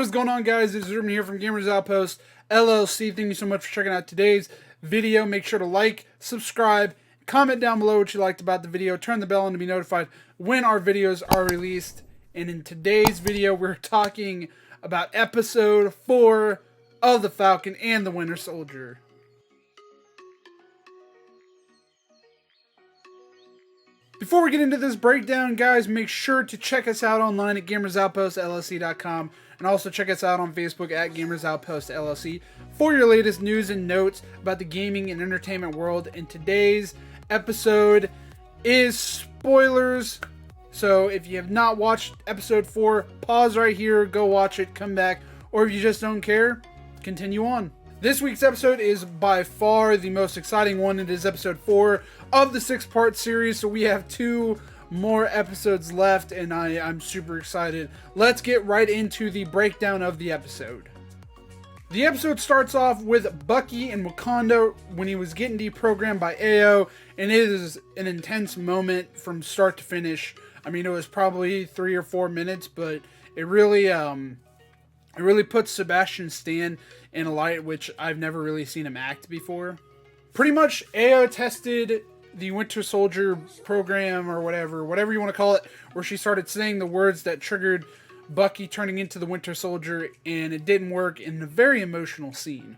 What's going on, guys? This is Reuben here from Gamers Outpost LLC. Thank you so much for checking out today's video. Make sure to like, subscribe, comment down below what you liked about the video, turn the bell on to be notified when our videos are released. And in today's video, we're talking about episode 4 of The Falcon and the Winter Soldier. Before we get into this breakdown, guys, make sure to check us out online at gamersoutpostllc.com and also check us out on Facebook at gamersoutpostllc for your latest news and notes about the gaming and entertainment world. And today's episode is spoilers. So if you have not watched episode 4, pause right here, go watch it, come back, or if you just don't care, continue on. This week's episode is by far the most exciting one. It is episode 4 of the 6-part series, so we have 2 more episodes left, and I'm super excited. Let's get right into the breakdown of the episode. The episode starts off with Bucky in Wakanda when he was getting deprogrammed by AO, and it is an intense moment from start to finish. I mean, it was probably 3 or 4 minutes, but it really puts Sebastian Stan in a light which I've never really seen him act before. Pretty much, AO tested the Winter Soldier program, or whatever you want to call it, where she started saying the words that triggered Bucky turning into the Winter Soldier, and it didn't work in a very emotional scene.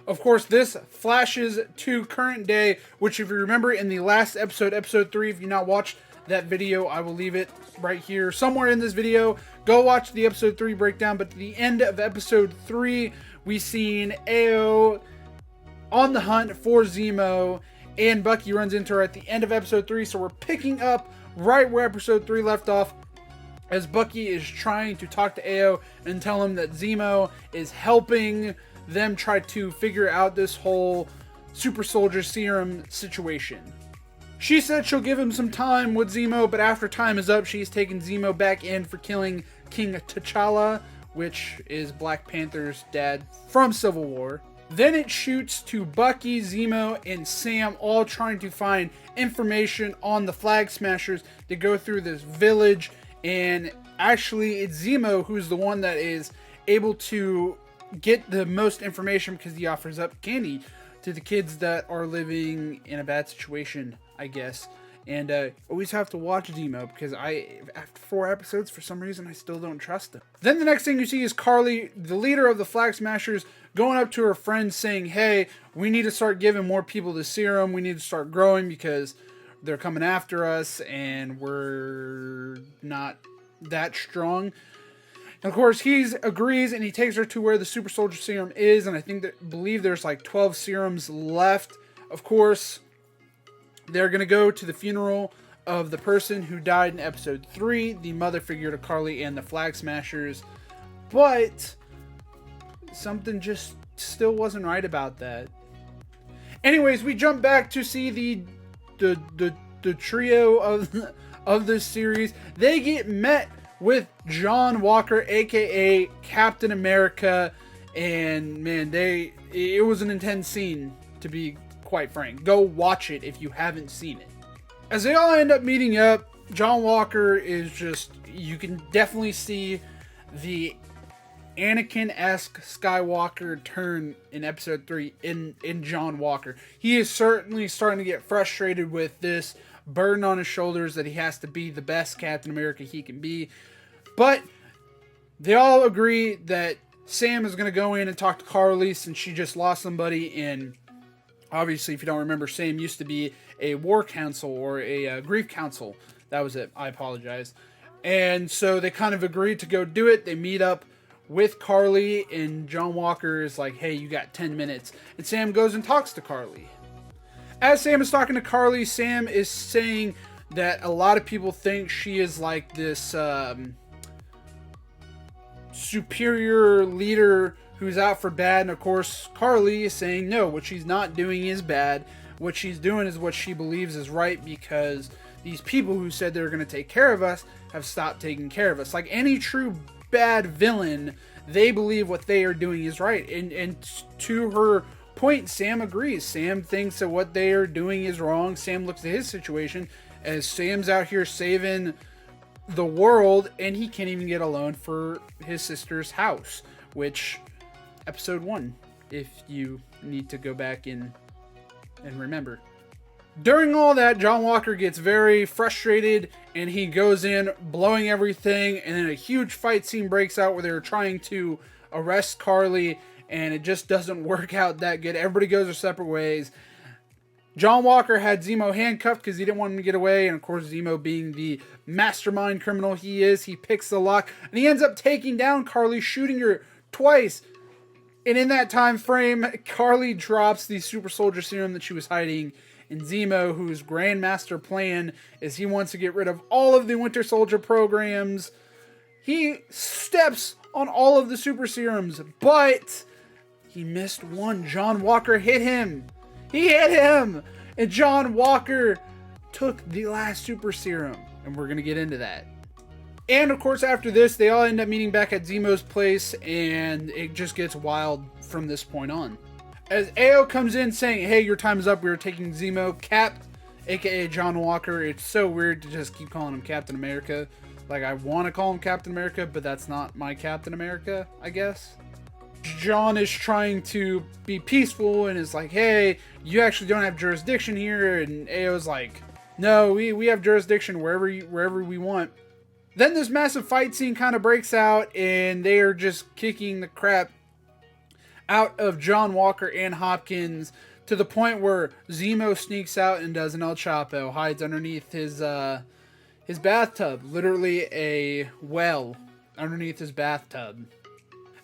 Of course, this flashes to current day, which if you remember in the last episode, episode 3, if you've not watched that video, I will leave it right here somewhere in this video. Go watch the episode 3 breakdown. But at the end of episode 3, we seen AO on the hunt for Zemo, and Bucky runs into her at the end of episode 3. So we're picking up right where episode 3 left off, as Bucky is trying to talk to AO and tell him that Zemo is helping them try to figure out this whole super soldier serum situation. She said she'll give him some time with Zemo, but after time is up, she's taken Zemo back in for killing King T'Challa, which is Black Panther's dad from Civil War. Then it shoots to Bucky, Zemo, and Sam all trying to find information on the Flag Smashers to go through this village, and actually it's Zemo who's the one that is able to get the most information because he offers up candy to the kids that are living in a bad situation, I guess. And always have to watch Zemo because after 4 episodes, for some reason, I still don't trust him. Then the next thing you see is Carly, the leader of the Flag Smashers, going up to her friends saying, hey, we need to start giving more people the serum. We need to start growing because they're coming after us and we're not that strong. And of course, he agrees and he takes her to where the super soldier serum is. And I believe there's like 12 serums left. Of course, they're going to go to the funeral of the person who died in episode 3, the mother figure to Carly and the Flag Smashers. But something just still wasn't right about that. Anyways, we jump back to see the trio of this series. They get met with John Walker, aka Captain America, and man, it was an intense scene, to be quite frank. Go watch it if you haven't seen it. As they all end up meeting up, John Walker is just, you can definitely see the Anakin-esque Skywalker turn in episode 3 in John Walker. He is certainly starting to get frustrated with this burden on his shoulders that he has to be the best Captain America he can be. But they all agree that Sam is going to go in and talk to Carly since she just lost somebody. And obviously, if you don't remember, Sam used to be a war council or a grief council. That was it. I apologize. And so they kind of agreed to go do it. They meet up with Carly, and John Walker is like, hey, you got 10 minutes. And Sam goes and talks to Carly. As Sam is talking to Carly, Sam is saying that a lot of people think she is like this superior leader who's out for bad. And of course, Carly is saying, no, what she's not doing is bad. What she's doing is what she believes is right, because these people who said they were going to take care of us have stopped taking care of us. Like any true bad villain, they believe what they are doing is right. And to her point, Sam agrees. Sam thinks that what they are doing is wrong. Sam looks at his situation as Sam's out here saving the world, and he can't even get a loan for his sister's house, which episode 1, if you need to go back and remember. During all that, John Walker gets very frustrated and he goes in blowing everything, and then a huge fight scene breaks out where they're trying to arrest Carly, and it just doesn't work out that good. Everybody goes their separate ways. John Walker had Zemo handcuffed because he didn't want him to get away, and of course Zemo, being the mastermind criminal he is, he picks the lock and he ends up taking down Carly, shooting her twice. And in that time frame, Carly drops the super soldier serum that she was hiding. And Zemo, whose grandmaster plan is he wants to get rid of all of the Winter Soldier programs, he steps on all of the super serums, but he missed one. John Walker hit him. He hit him! And John Walker took the last super serum. And we're going to get into that. And of course, after this, they all end up meeting back at Zemo's place, and it just gets wild from this point on. As AO comes in saying, hey, your time is up, we were taking Zemo, Cap, aka John Walker. It's so weird to just keep calling him Captain America. Like, I want to call him Captain America, but that's not my Captain America, I guess. John is trying to be peaceful and is like, hey, you actually don't have jurisdiction here. And AO's like, no, we have jurisdiction wherever we want. Then this massive fight scene kind of breaks out, and they are just kicking the crap out of John Walker and Hopkins, to the point where Zemo sneaks out and does an El Chapo, hides underneath his bathtub, literally a well underneath his bathtub.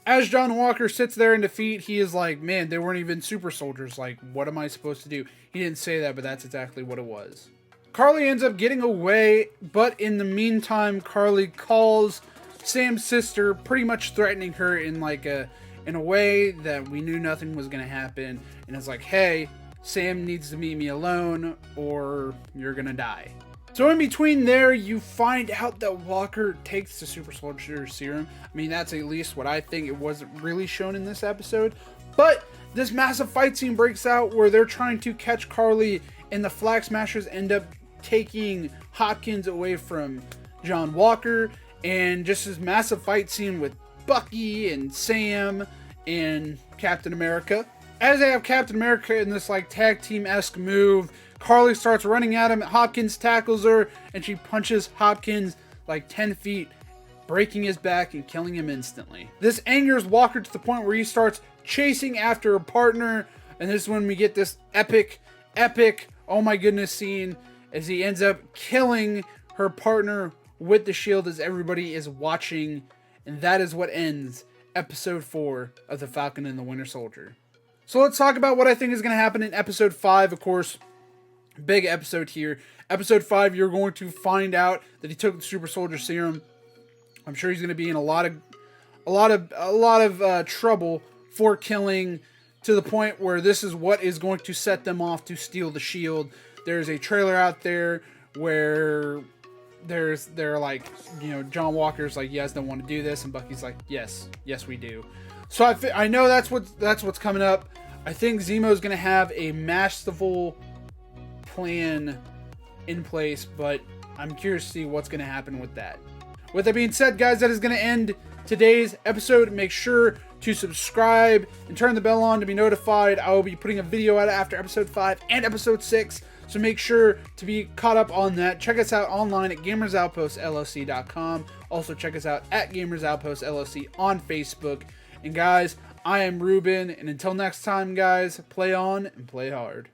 As John Walker sits there in defeat, he is like, man, they weren't even super soldiers. Like, what am I supposed to do? He didn't say that, but that's exactly what it was. Carly ends up getting away, but in the meantime, Carly calls Sam's sister, pretty much threatening her in a way that we knew nothing was going to happen. And it's like, hey, Sam needs to meet me alone or you're going to die. So in between there, you find out that Walker takes the super soldier serum. I mean, that's at least what I think. It wasn't really shown in this episode. But this massive fight scene breaks out where they're trying to catch Carly, and the Flag Smashers end up taking Hopkins away from John Walker. And just this massive fight scene with Bucky and Sam and Captain America. As they have Captain America in this like tag team-esque move, Carly starts running at him. Hopkins tackles her, and she punches Hopkins like 10 feet, breaking his back and killing him instantly. This angers Walker to the point where he starts chasing after her partner, and this is when we get this epic, oh my goodness scene, as he ends up killing her partner with the shield as everybody is watching. And that is what ends episode 4 of The Falcon and the Winter Soldier. So let's talk about what I think is going to happen in episode 5. Of course, big episode here. Episode 5, you're going to find out that he took the super soldier serum. I'm sure he's going to be in a lot of trouble for killing, to the point where this is what is going to set them off to steal the shield. There's a trailer out there where they're like, you know, John Walker's like, you guys don't want to do this, and Bucky's like, yes we do. So I know that's what's coming up. I think Zemo's gonna have a masterful plan in place, but I'm curious to see what's gonna happen with that. With that being said, guys, that is gonna end today's episode. Make sure to subscribe and turn the bell on to be notified. I will be putting a video out after episode 5 and episode 6. So make sure to be caught up on that. Check us out online at gamersoutpostllc.com. Also check us out at gamersoutpostllc on Facebook. And guys, I am Reuben, and until next time, guys, play on and play hard.